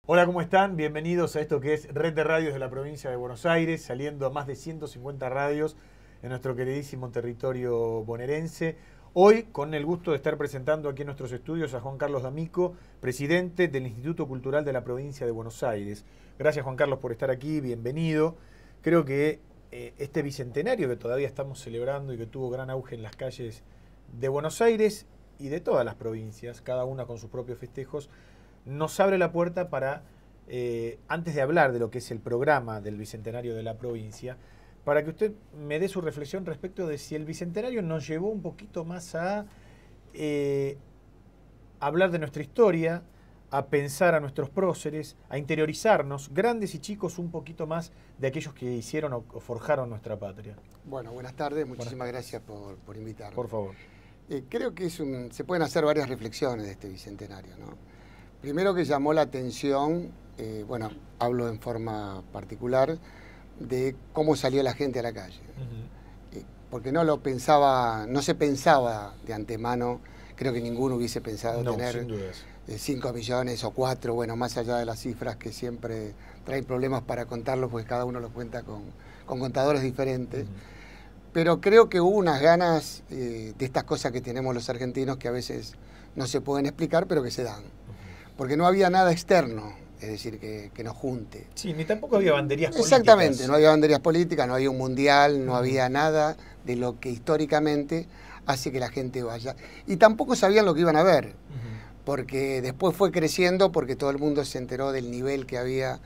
Hola, ¿cómo están? Bienvenidos a esto que es Red de Radios de la provincia de Buenos Aires, saliendo a más de 150 radios en nuestro queridísimo territorio bonaerense. Hoy, con el gusto de estar presentando aquí en nuestros estudios a Juan Carlos D'Amico, presidente del Instituto Cultural de la provincia de Buenos Aires. Gracias, Juan Carlos, por estar aquí, bienvenido. Creo que este bicentenario que todavía estamos celebrando y que tuvo gran auge en las calles de Buenos Aires y de todas las provincias, cada una con sus propios festejos, nos abre la puerta para, antes de hablar de lo que es el programa del Bicentenario de la provincia, para que usted me dé su reflexión respecto de si el Bicentenario nos llevó un poquito más a hablar de nuestra historia, a pensar a nuestros próceres, a interiorizarnos, grandes y chicos, un poquito más de aquellos que hicieron o forjaron nuestra patria. Bueno, buenas tardes, muchísimas gracias por invitarme. Por favor. Creo que se pueden hacer varias reflexiones de este Bicentenario, ¿no? Primero que llamó la atención, bueno, hablo en forma particular, de cómo salió la gente a la calle. Porque no se pensaba de antemano, creo que ninguno hubiese pensado tener 5 millones o 4, bueno, más allá de las cifras que siempre traen problemas para contarlos, porque cada uno los cuenta con contadores diferentes. Pero creo que hubo unas ganas de estas cosas que tenemos los argentinos que a veces no se pueden explicar, pero que se dan. Porque no había nada externo, es decir, que nos junte. Sí, ni tampoco había banderías políticas. Exactamente, no había banderías políticas, no había un mundial, no había nada de lo que históricamente hace que la gente vaya. Y tampoco sabían lo que iban a ver, porque después fue creciendo, porque todo el mundo se enteró del nivel que había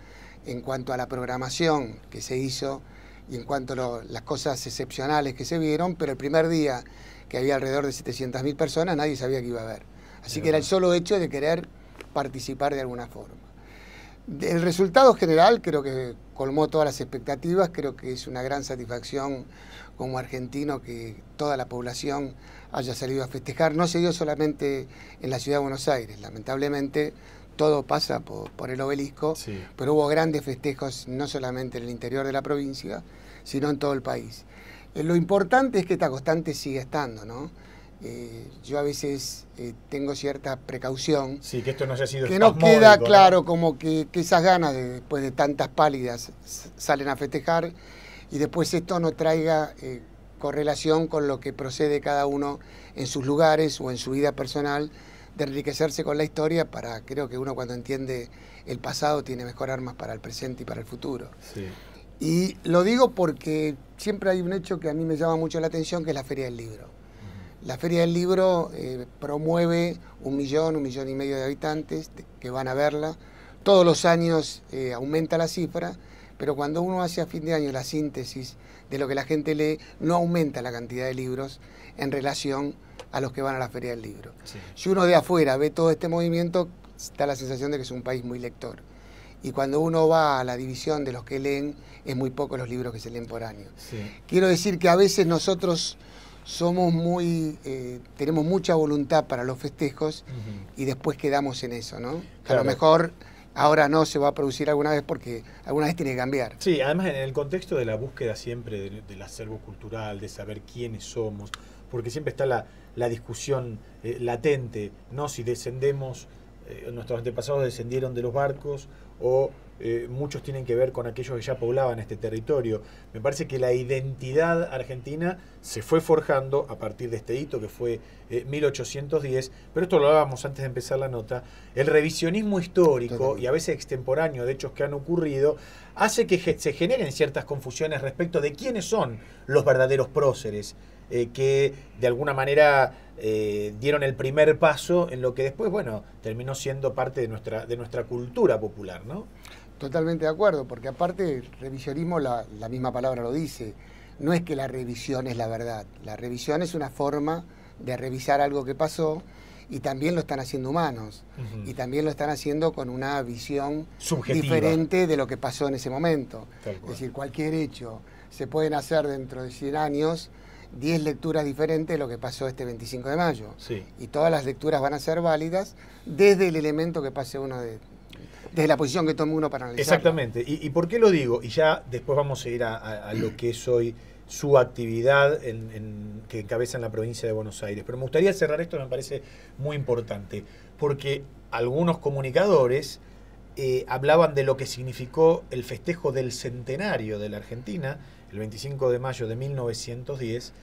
en cuanto a la programación que se hizo y en cuanto a las cosas excepcionales que se vieron, pero el primer día que había alrededor de 700.000 personas, nadie sabía que iba a ver. Así que era el solo hecho de querer participar de alguna forma. El resultado general creo que colmó todas las expectativas, creo que es una gran satisfacción como argentino que toda la población haya salido a festejar. No se dio solamente en la ciudad de Buenos Aires, lamentablemente todo pasa por el obelisco, sí, pero hubo grandes festejos no solamente en el interior de la provincia, sino en todo el país. Lo importante es que esta constante sigue estando, ¿no? Yo a veces tengo cierta precaución. Sí, que esto no haya sido que no queda claro, ¿no? Como que esas ganas, después de tantas pálidas, salen a festejar y después esto no traiga correlación con lo que procede cada uno en sus lugares o en su vida personal, de enriquecerse con la historia para, creo que uno cuando entiende el pasado tiene mejor armas para el presente y para el futuro. Sí. Y lo digo porque siempre hay un hecho que a mí me llama mucho la atención, que es la Feria del Libro. La Feria del Libro promueve 1 millón, 1,5 millones de habitantes que van a verla. Todos los años aumenta la cifra, pero cuando uno hace a fin de año la síntesis de lo que la gente lee, no aumenta la cantidad de libros en relación a los que van a la Feria del Libro. Sí. Si uno de afuera ve todo este movimiento, da la sensación de que es un país muy lector. Y cuando uno va a la división de los que leen, es muy poco los libros que se leen por año. Sí. Quiero decir que a veces nosotros somos tenemos mucha voluntad para los festejos y después quedamos en eso, ¿no? Claro. A lo mejor ahora no se va a producir alguna vez porque alguna vez tiene que cambiar. Sí, además en el contexto de la búsqueda siempre del acervo cultural, de saber quiénes somos, porque siempre está la discusión latente, ¿no? Si descendemos, nuestros antepasados descendieron de los barcos o muchos tienen que ver con aquellos que ya poblaban este territorio. Me parece que la identidad argentina se fue forjando a partir de este hito que fue 1810, pero esto lo hablábamos antes de empezar la nota. El revisionismo histórico y a veces extemporáneo de hechos que han ocurrido hace que se generen ciertas confusiones respecto de quiénes son los verdaderos próceres que de alguna manera dieron el primer paso en lo que después, bueno, terminó siendo parte de nuestra cultura popular, ¿no? Totalmente de acuerdo, porque aparte el revisionismo, la misma palabra lo dice, no es que la revisión es la verdad, la revisión es una forma de revisar algo que pasó y también lo están haciendo humanos y también lo están haciendo con una visión subjetiva, diferente de lo que pasó en ese momento. Es decir, cualquier hecho se pueden hacer dentro de 100 años 10 lecturas diferentes de lo que pasó este 25 de mayo. Sí. Y todas las lecturas van a ser válidas desde el elemento que pase uno desde la posición que tome uno para analizar. Exactamente. ¿Y por qué lo digo? Y ya después vamos a ir a lo que es hoy su actividad que encabeza en la provincia de Buenos Aires. Pero me gustaría cerrar esto, me parece muy importante, porque algunos comunicadores hablaban de lo que significó el festejo del centenario de la Argentina, el 25 de mayo de 1910,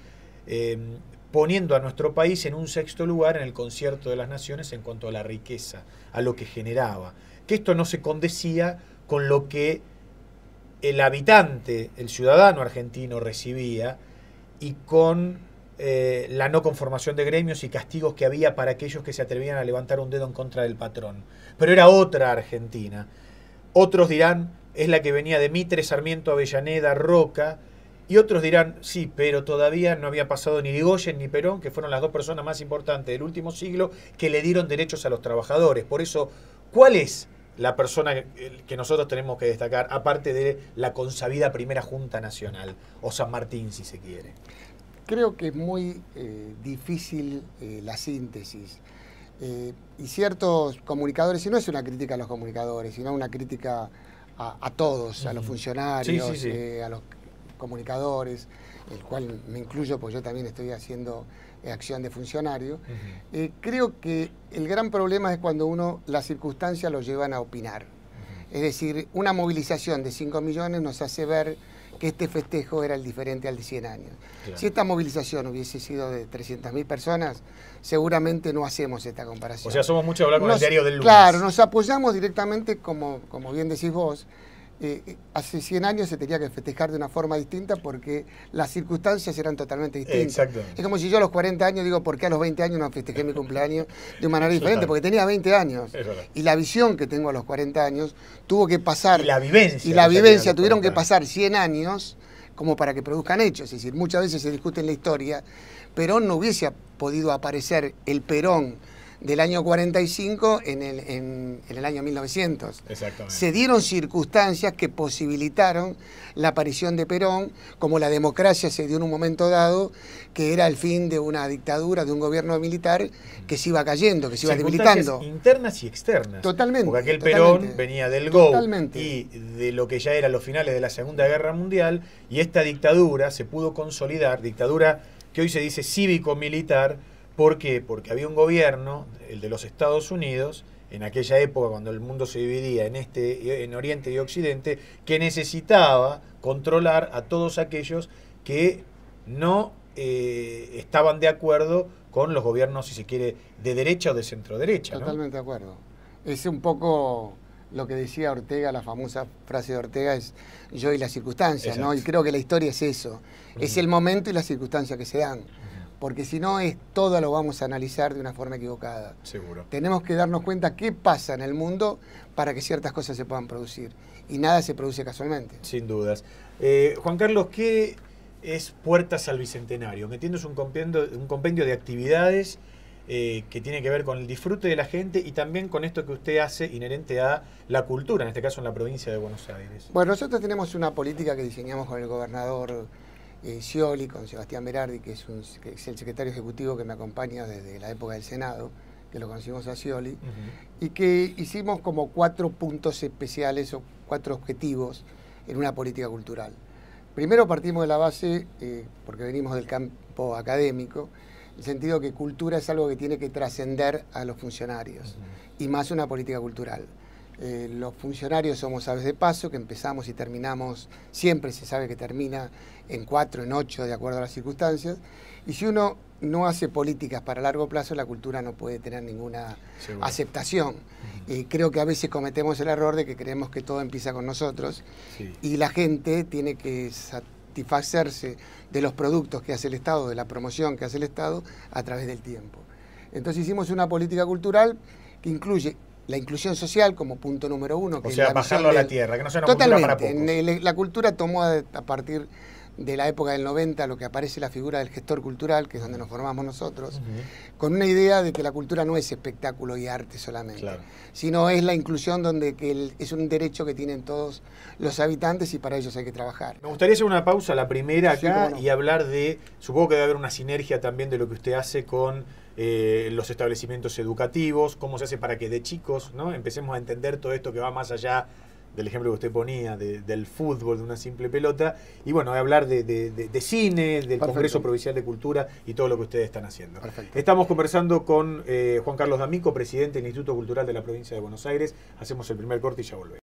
poniendo a nuestro país en un sexto lugar en el concierto de las naciones en cuanto a la riqueza, a lo que generaba. Que esto no se condecía con lo que el habitante, el ciudadano argentino recibía y con la no conformación de gremios y castigos que había para aquellos que se atrevían a levantar un dedo en contra del patrón. Pero era otra Argentina. Otros dirán, es la que venía de Mitre, Sarmiento, Avellaneda, Roca, y otros dirán, sí, pero todavía no había pasado ni Irigoyen ni Perón, que fueron las dos personas más importantes del último siglo, que le dieron derechos a los trabajadores. Por eso, ¿cuál es la persona que nosotros tenemos que destacar, aparte de la consabida primera Junta Nacional, o San Martín, si se quiere? Creo que es muy difícil la síntesis. Y ciertos comunicadores, y no es una crítica a los comunicadores, sino una crítica a todos, a los funcionarios, sí. A los comunicadores, el cual me incluyo, porque yo también estoy haciendo acción de funcionario. Creo que el gran problema es cuando las circunstancias lo llevan a opinar. Es decir, una movilización de 5 millones nos hace ver que este festejo era el diferente al de 100 años. Claro. Si esta movilización hubiese sido de 300.000 personas, seguramente no hacemos esta comparación. O sea, somos mucho a hablar con el diario del lunes. Claro, nos apoyamos directamente, como bien decís vos, hace 100 años se tenía que festejar de una forma distinta porque las circunstancias eran totalmente distintas. Exactamente. Es como si yo a los 40 años digo, ¿por qué a los 20 años no festejé mi cumpleaños de manera diferente? Porque tenía 20 años. Y la visión que tengo a los 40 años tuvo que pasar... Y la vivencia. Y la vivencia tuvieron que pasar 100 años como para que produzcan hechos. Es decir, muchas veces se discute en la historia, Perón no hubiese podido aparecer el Perón del año 45 en el año 1900. Exactamente. Se dieron circunstancias que posibilitaron la aparición de Perón, como la democracia se dio en un momento dado, que era el fin de una dictadura, de un gobierno militar que se iba cayendo, que se iba debilitando. Internas y externas. Totalmente. Porque aquel Perón venía del GO y de lo que ya era los finales de la Segunda Guerra Mundial, y esta dictadura se pudo consolidar, dictadura que hoy se dice cívico-militar. ¿Por qué? Porque había un gobierno, el de los Estados Unidos, en aquella época cuando el mundo se dividía en Oriente y Occidente, que necesitaba controlar a todos aquellos que no estaban de acuerdo con los gobiernos, si se quiere, de derecha o de centro-derecha, ¿no? Totalmente de acuerdo. Es un poco lo que decía Ortega, la famosa frase de Ortega es yo y las circunstancias, ¿no? Y creo que la historia es eso, es el momento y las circunstancias que se dan. Porque si no, todo lo vamos a analizar de una forma equivocada. Seguro. Tenemos que darnos cuenta qué pasa en el mundo para que ciertas cosas se puedan producir. Y nada se produce casualmente. Sin dudas. Juan Carlos, ¿qué es Puertas al Bicentenario? Entiendo, es un compendio de actividades que tiene que ver con el disfrute de la gente y también con esto que usted hace inherente a la cultura, en este caso en la provincia de Buenos Aires. Bueno, nosotros tenemos una política que diseñamos con el gobernador Scioli, con Sebastián Berardi, que es el secretario ejecutivo que me acompaña desde la época del Senado, que lo conocimos a Scioli, y que hicimos como 4 puntos especiales o 4 objetivos en una política cultural. Primero partimos de la base, porque venimos del campo académico, en el sentido que cultura es algo que tiene que trascender a los funcionarios, y más una política cultural. Los funcionarios somos aves de paso, que empezamos y terminamos, siempre se sabe que termina en 4, en 8, de acuerdo a las circunstancias, y si uno no hace políticas para largo plazo, la cultura no puede tener ninguna aceptación. Creo que a veces cometemos el error de que creemos que todo empieza con nosotros, y la gente tiene que satisfacerse de los productos que hace el Estado, de la promoción que hace el Estado, a través del tiempo. Entonces hicimos una política cultural que incluye la inclusión social como punto número 1. O sea, bajarlo a la tierra, que no sea una cultura para pocos. La cultura tomó a partir de la época del 90 lo que aparece la figura del gestor cultural, que es donde nos formamos nosotros, con una idea de que la cultura no es espectáculo y arte solamente, sino es la inclusión donde es un derecho que tienen todos los habitantes y para ellos hay que trabajar. Me gustaría hacer una pausa, la primera acá, y hablar de, supongo que debe haber una sinergia también de lo que usted hace con los establecimientos educativos, cómo se hace para que de chicos, ¿no?, empecemos a entender todo esto que va más allá del ejemplo que usted ponía, del fútbol, de una simple pelota, y bueno, de hablar de cine, del Perfecto. Congreso Provincial de Cultura y todo lo que ustedes están haciendo. Perfecto. Estamos conversando con Juan Carlos D'Amico, presidente del Instituto Cultural de la Provincia de Buenos Aires. Hacemos el primer corte y ya volvemos.